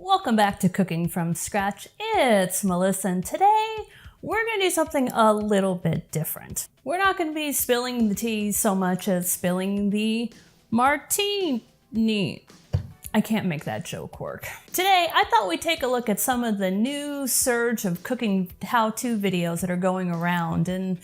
Welcome back to Cooking from Scratch. It's Melissa, and today we're going to do something a little bit different. We're not going to be spilling the tea so much as spilling the martini. I can't make that joke work. Today, I thought we'd take a look at some of the new surge of cooking how-to videos that are going around and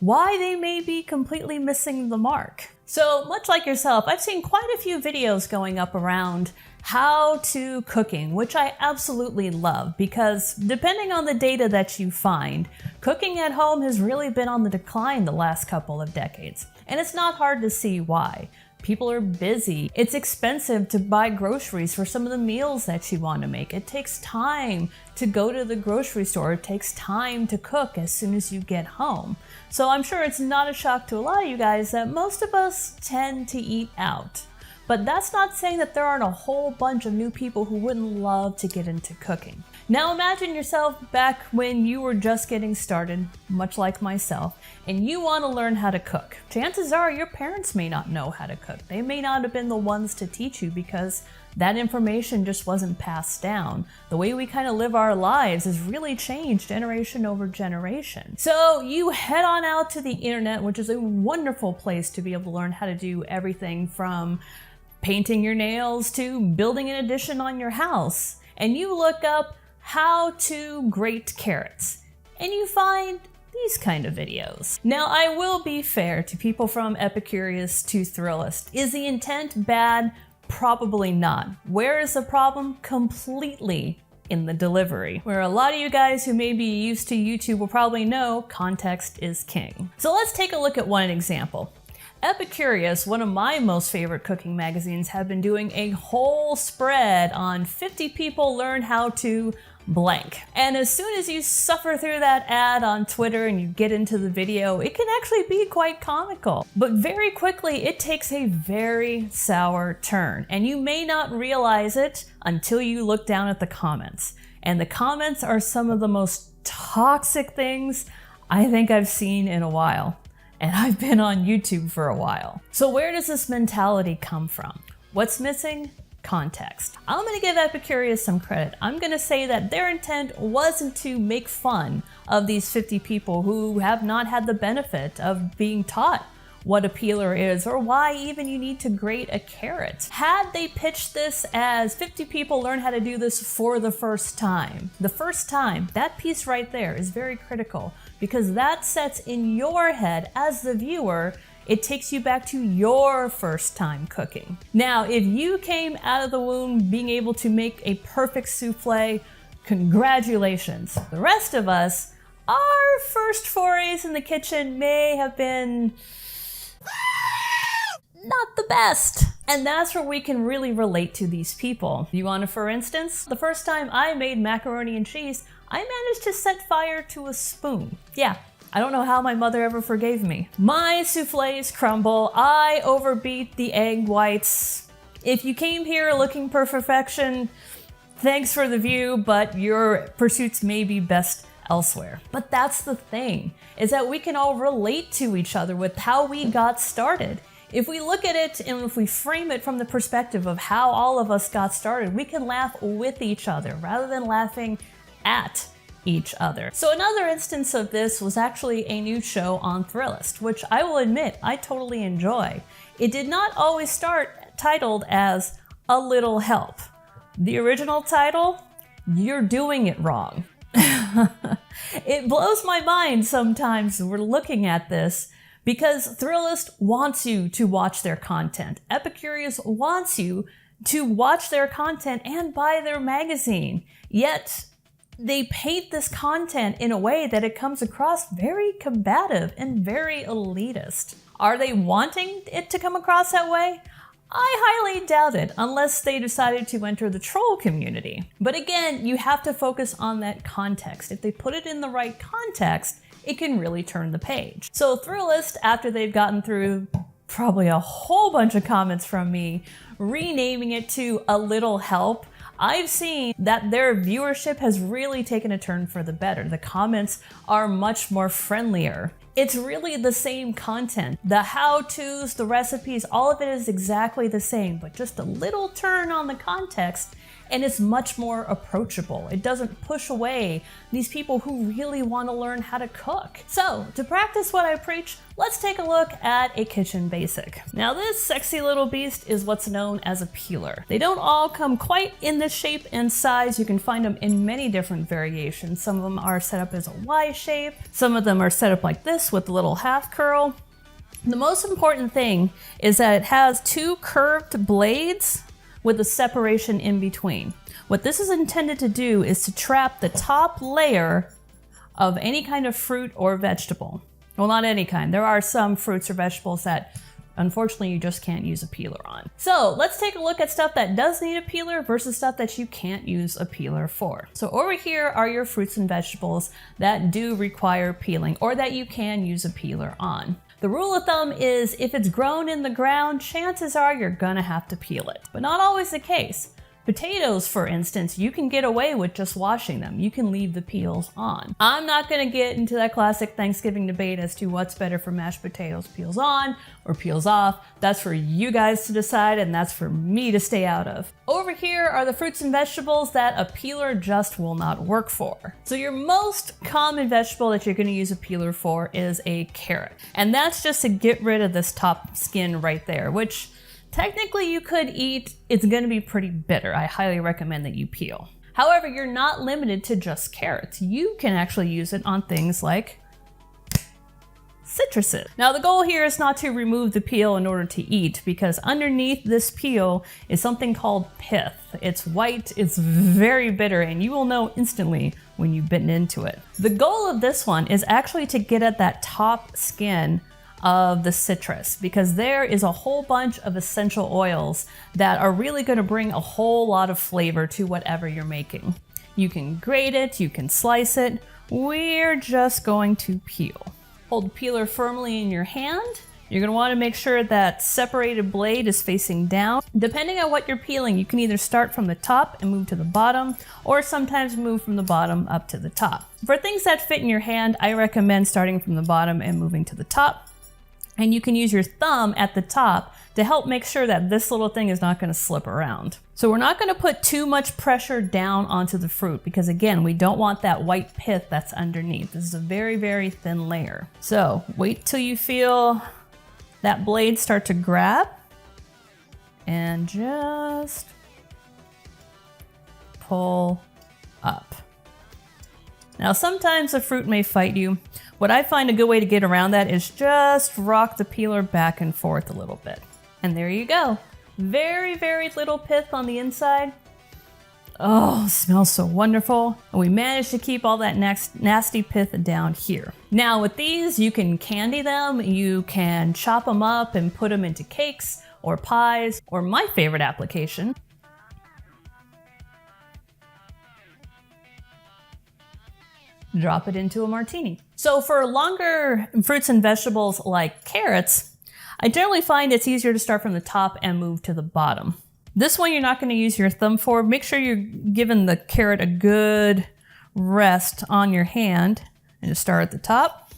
why they may be completely missing the mark. So much like yourself, I've seen quite a few videos going up around how-to cooking, which I absolutely love because depending on the data that you find, cooking at home has really been on the decline the last couple of decades. And it's not hard to see why. People are busy. It's expensive to buy groceries for some of the meals that you want to make. It takes time to go to the grocery store. It takes time to cook as soon as you get home. So I'm sure it's not a shock to a lot of you guys that most of us tend to eat out. But that's not saying that there aren't a whole bunch of new people who wouldn't love to get into cooking. Now imagine yourself back when you were just getting started, much like myself, and you want to learn how to cook. Chances are your parents may not know how to cook. They may not have been the ones to teach you because that information just wasn't passed down. The way we kind of live our lives has really changed generation over generation. So you head on out to the internet, which is a wonderful place to be able to learn how to do everything from painting your nails to building an addition on your house. And you look up how to grate carrots and you find these kind of videos. Now I will be fair to people from Epicurious to Thrillist. Is the intent bad? Probably not. Where is the problem? Completely in the delivery. Where a lot of you guys who may be used to YouTube will probably know context is king. So let's take a look at one example. Epicurious, one of my most favorite cooking magazines, have been doing a whole spread on 50 people learn how to blank. And as soon as you suffer through that ad on Twitter and you get into the video, it can actually be quite comical. But very quickly, it takes a very sour turn. And you may not realize it until you look down at the comments. And the comments are some of the most toxic things I think I've seen in a while. And I've been on YouTube for a while. So where does this mentality come from? What's missing? Context. I'm gonna give Epicurious some credit. I'm gonna say that their intent wasn't to make fun of these 50 people who have not had the benefit of being taught what a peeler is or why even you need to grate a carrot. Had they pitched this as 50 people learn how to do this for the first time, that piece right there is very critical because that sets in your head as the viewer, it takes you back to your first time cooking. Now, if you came out of the womb being able to make a perfect souffle, congratulations. The rest of us, our first forays in the kitchen may have been not the best. And that's where we can really relate to these people. You want to, for instance, the first time I made macaroni and cheese, I managed to set fire to a spoon. Yeah, I don't know how my mother ever forgave me. My soufflés crumble, I overbeat the egg whites. If you came here looking for perfection, thanks for the view, but your pursuits may be best elsewhere. But that's the thing, is that we can all relate to each other with how we got started. If we look at it and if we frame it from the perspective of how all of us got started, we can laugh with each other rather than laughing at each other. So another instance of this was actually a new show on Thrillist, which I will admit I totally enjoy. It did not always start titled as A Little Help. The original title, You're Doing It Wrong. It blows my mind sometimes we're looking at this because Thrillist wants you to watch their content. Epicurious wants you to watch their content and buy their magazine. Yet they paint this content in a way that it comes across very combative and very elitist. Are they wanting it to come across that way? I highly doubt it, unless they decided to enter the troll community. But again, you have to focus on that context. If they put it in the right context, it can really turn the page. So Thrillist, after they've gotten through probably a whole bunch of comments from me, renaming it to A Little Help, I've seen that their viewership has really taken a turn for the better. The comments are much more friendlier. It's really the same content. The how-tos, the recipes, all of it is exactly the same, but just a little turn on the context, and it's much more approachable. It doesn't push away these people who really want to learn how to cook. So to practice what I preach, let's take a look at a kitchen basic. Now this sexy little beast is what's known as a peeler. They don't all come quite in this shape and size. You can find them in many different variations. Some of them are set up as a Y shape. Some of them are set up like this with a little half curl. The most important thing is that it has two curved blades with a separation in between. What this is intended to do is to trap the top layer of any kind of fruit or vegetable. Well, not any kind. There are some fruits or vegetables that unfortunately you just can't use a peeler on. So let's take a look at stuff that does need a peeler versus stuff that you can't use a peeler for. So over here are your fruits and vegetables that do require peeling or that you can use a peeler on. The rule of thumb is if it's grown in the ground, chances are you're gonna have to peel it, but not always the case. Potatoes, for instance, you can get away with just washing them. You can leave the peels on. I'm not gonna get into that classic Thanksgiving debate as to what's better for mashed potatoes, peels on or peels off. That's for you guys to decide, and that's for me to stay out of. Over here are the fruits and vegetables that a peeler just will not work for. So your most common vegetable that you're gonna use a peeler for is a carrot. And that's just to get rid of this top skin right there, which technically you could eat. It's gonna be pretty bitter. I highly recommend that you peel. However, you're not limited to just carrots. You can actually use it on things like citruses. Now the goal here is not to remove the peel in order to eat, because underneath this peel is something called pith. It's white, it's very bitter, and you will know instantly when you've bitten into it. The goal of this one is actually to get at that top skin of the citrus, because there is a whole bunch of essential oils that are really going to bring a whole lot of flavor to whatever you're making. You can grate it, you can slice it. We're just going to peel. Hold the peeler firmly in your hand. You're going to want to make sure that separated blade is facing down. Depending on what you're peeling, you can either start from the top and move to the bottom, or sometimes move from the bottom up to the top. For things that fit in your hand, I recommend starting from the bottom and moving to the top. And you can use your thumb at the top to help make sure that this little thing is not going to slip around. So we're not going to put too much pressure down onto the fruit, because again, we don't want that white pith that's underneath. This is a very, very thin layer. So wait till you feel that blade start to grab and just pull up. Now sometimes the fruit may fight you. What I find a good way to get around that is just rock the peeler back and forth a little bit. And there you go. Very, very little pith on the inside. Oh, smells so wonderful. And we managed to keep all that nasty pith down here. Now with these, you can candy them, you can chop them up and put them into cakes or pies, or my favorite application, drop it into a martini. So for longer fruits and vegetables like carrots, I generally find it's easier to start from the top and move to the bottom. This one you're not going to use your thumb for. Make sure you're giving the carrot a good rest on your hand, and just start at the top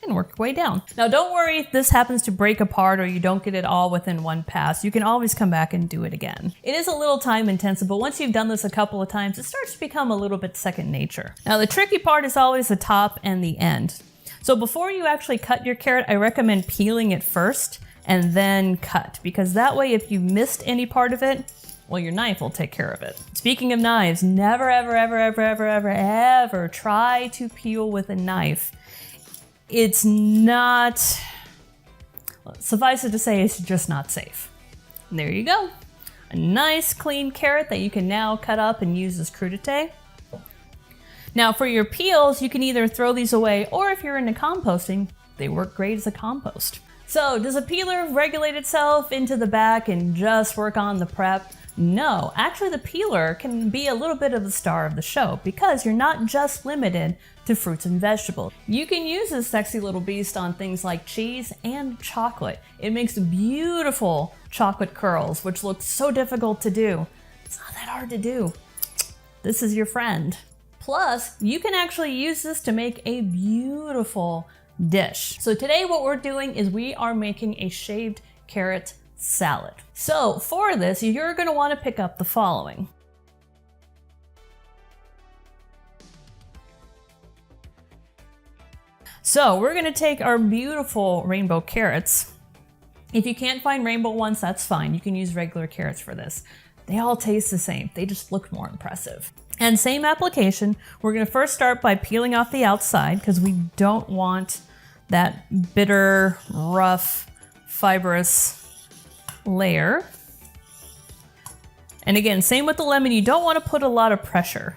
and work your way down. Now don't worry if this happens to break apart or you don't get it all within one pass. You can always come back and do it again. It is a little time intensive, but once you've done this a couple of times, it starts to become a little bit second nature. Now the tricky part is always the top and the end. So before you actually cut your carrot, I recommend peeling it first and then cut, because that way if you missed any part of it, well, your knife will take care of it. Speaking of knives, never, ever, ever, ever, ever, ever, ever try to peel with a knife. It's not, suffice it to say, it's just not safe. And there you go. A nice clean carrot that you can now cut up and use as crudité. Now for your peels, you can either throw these away, or if you're into composting, they work great as a compost. So does a peeler regulate itself into the back and just work on the prep? No, actually the peeler can be a little bit of the star of the show, because you're not just limited to fruits and vegetables. You can use this sexy little beast on things like cheese and chocolate. It makes beautiful chocolate curls, which look so difficult to do. It's not that hard to do. This is your friend. Plus, you can actually use this to make a beautiful dish. So today what we're doing is we are making a shaved carrot salad. So for this, you're going to want to pick up the following. So we're going to take our beautiful rainbow carrots. If you can't find rainbow ones, that's fine. You can use regular carrots for this. They all taste the same. They just look more impressive. And same application, we're going to first start by peeling off the outside because we don't want that bitter, rough, fibrous layer. And again, same with the lemon, you don't want to put a lot of pressure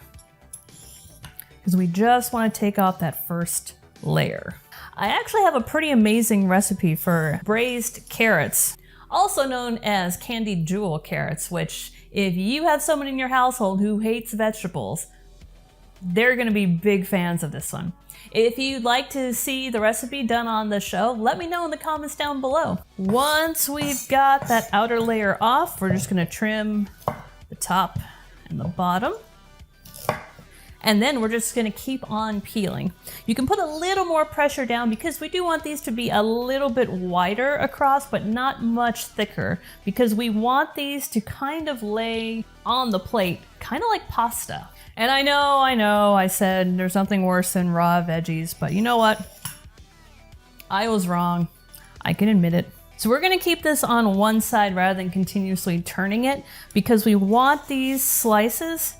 because we just want to take off that first layer. I actually have a pretty amazing recipe for braised carrots, also known as candied jewel carrots, which if you have someone in your household who hates vegetables, they're going to be big fans of this one. If you'd like to see the recipe done on the show, let me know in the comments down below. Once we've got that outer layer off, we're just going to trim the top and the bottom. And then we're just going to keep on peeling. You can put a little more pressure down because we do want these to be a little bit wider across, but not much thicker, because we want these to kind of lay on the plate, kind of like pasta. And I know, I said there's something worse than raw veggies, but you know what? I was wrong. I can admit it. So we're going to keep this on one side rather than continuously turning it, because we want these slices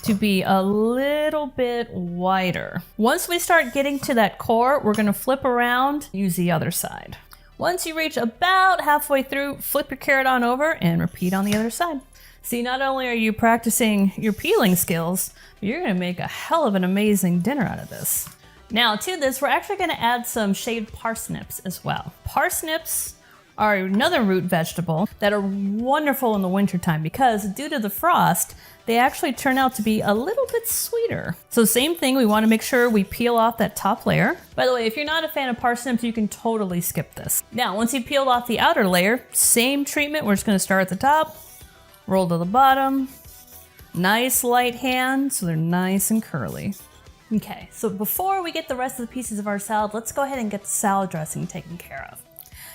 to be a little bit wider. Once we start getting to that core, we're going to flip around, use the other side. Once you reach about halfway through, flip your carrot on over and repeat on the other side. See, not only are you practicing your peeling skills, but you're going to make a hell of an amazing dinner out of this. Now to this, we're actually going to add some shaved parsnips as well. Parsnips are another root vegetable that are wonderful in the wintertime because due to the frost, they actually turn out to be a little bit sweeter. So same thing, we want to make sure we peel off that top layer. By the way, if you're not a fan of parsnips, you can totally skip this. Now, once you've peeled off the outer layer, same treatment. We're just going to start at the top, roll to the bottom. Nice light hand, so they're nice and curly. Okay, so before we get the rest of the pieces of our salad, let's go ahead and get the salad dressing taken care of.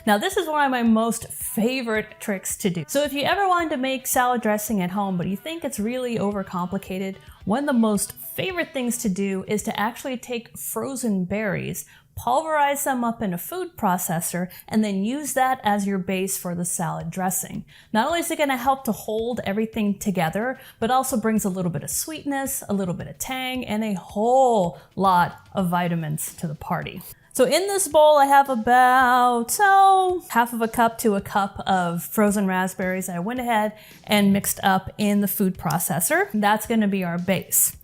Now this is one of my most favorite tricks to do. So if you ever wanted to make salad dressing at home, but you think it's really overcomplicated, one of the most favorite things to do is to actually take frozen berries, pulverize them up in a food processor, and then use that as your base for the salad dressing. Not only is it going to help to hold everything together, but also brings a little bit of sweetness, a little bit of tang, and a whole lot of vitamins to the party. So in this bowl, I have about half of a cup to a cup of frozen raspberries that I went ahead and mixed up in the food processor. That's going to be our base.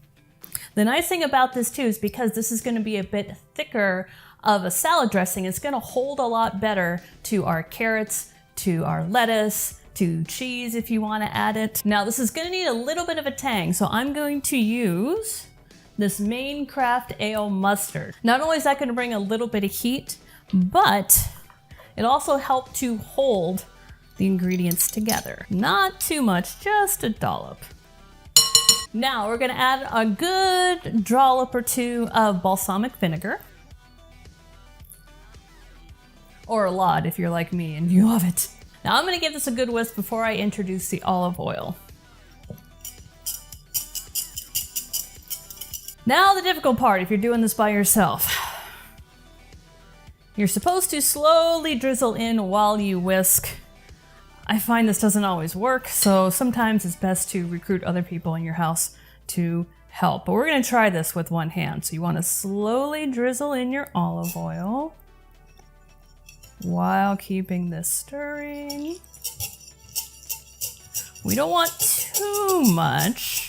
The nice thing about this too is because this is going to be a bit thicker of a salad dressing, it's going to hold a lot better to our carrots, to our lettuce, to cheese if you want to add it. Now this is going to need a little bit of a tang, so I'm going to use this Maine Craft Ale mustard. Not only is that going to bring a little bit of heat, but it also helped to hold the ingredients together. Not too much, just a dollop. Now we're going to add a good dollop or two of balsamic vinegar. Or a lot if you're like me and you love it. Now I'm going to give this a good whisk before I introduce the olive oil. Now the difficult part if you're doing this by yourself. You're supposed to slowly drizzle in while you whisk. I find this doesn't always work, so sometimes it's best to recruit other people in your house to help. But we're going to try this with one hand. So you want to slowly drizzle in your olive oil while keeping this stirring. We don't want too much.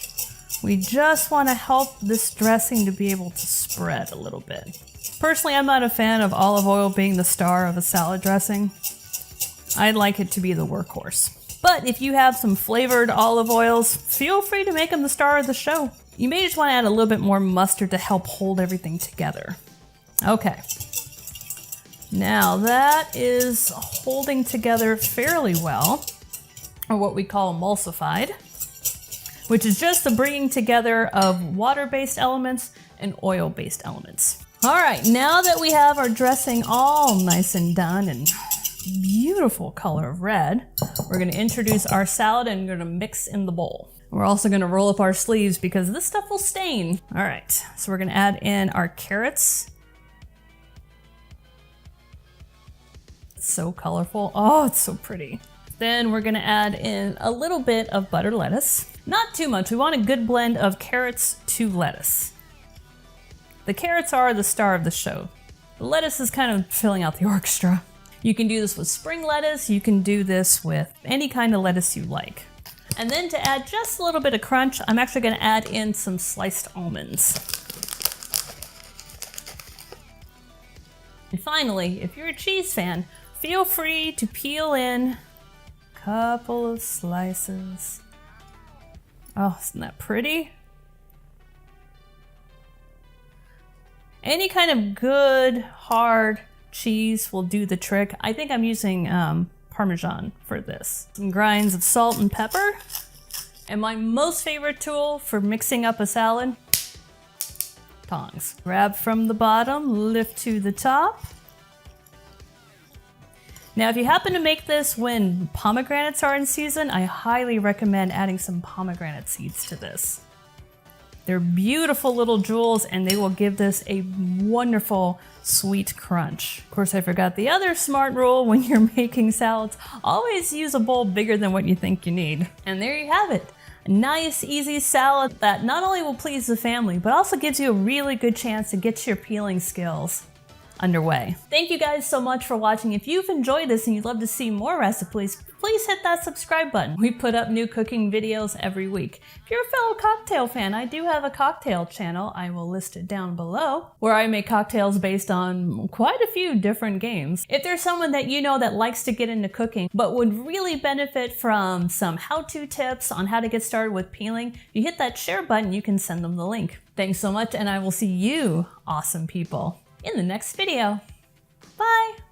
We just want to help this dressing to be able to spread a little bit. Personally, I'm not a fan of olive oil being the star of a salad dressing. I'd like it to be the workhorse. But if you have some flavored olive oils, feel free to make them the star of the show. You may just want to add a little bit more mustard to help hold everything together. Okay. Now that is holding together fairly well, or what we call emulsified, which is just the bringing together of water-based elements and oil-based elements. All right, now that we have our dressing all nice and done and beautiful color of red. We're gonna introduce our salad and we're gonna mix in the bowl. We're also gonna roll up our sleeves because this stuff will stain. All right, so we're gonna add in our carrots. It's so colorful. Oh, it's so pretty. Then we're gonna add in a little bit of butter lettuce. Not too much, we want a good blend of carrots to lettuce. The carrots are the star of the show. The lettuce is kind of filling out the orchestra. You can do this with spring lettuce, you can do this with any kind of lettuce you like. And then to add just a little bit of crunch, I'm actually gonna add in some sliced almonds. And finally, if you're a cheese fan, feel free to peel in a couple of slices. Oh, isn't that pretty? Any kind of good, hard cheese will do the trick. I think I'm using Parmesan for this. Some grinds of salt and pepper. And my most favorite tool for mixing up a salad, tongs. Grab from the bottom, lift to the top. Now, if you happen to make this when pomegranates are in season, I highly recommend adding some pomegranate seeds to this. They're beautiful little jewels and they will give this a wonderful sweet crunch. Of course, I forgot the other smart rule when you're making salads. Always use a bowl bigger than what you think you need. And there you have it. A nice, easy salad that not only will please the family, but also gives you a really good chance to get your peeling skills underway. Thank you guys so much for watching. If you've enjoyed this and you'd love to see more recipes, please hit that subscribe button. We put up new cooking videos every week. If you're a fellow cocktail fan, I do have a cocktail channel, I will list it down below, where I make cocktails based on quite a few different games. If there's someone that you know that likes to get into cooking, but would really benefit from some how-to tips on how to get started with peeling, if you hit that share button, you can send them the link. Thanks so much, and I will see you, awesome people, in the next video. Bye!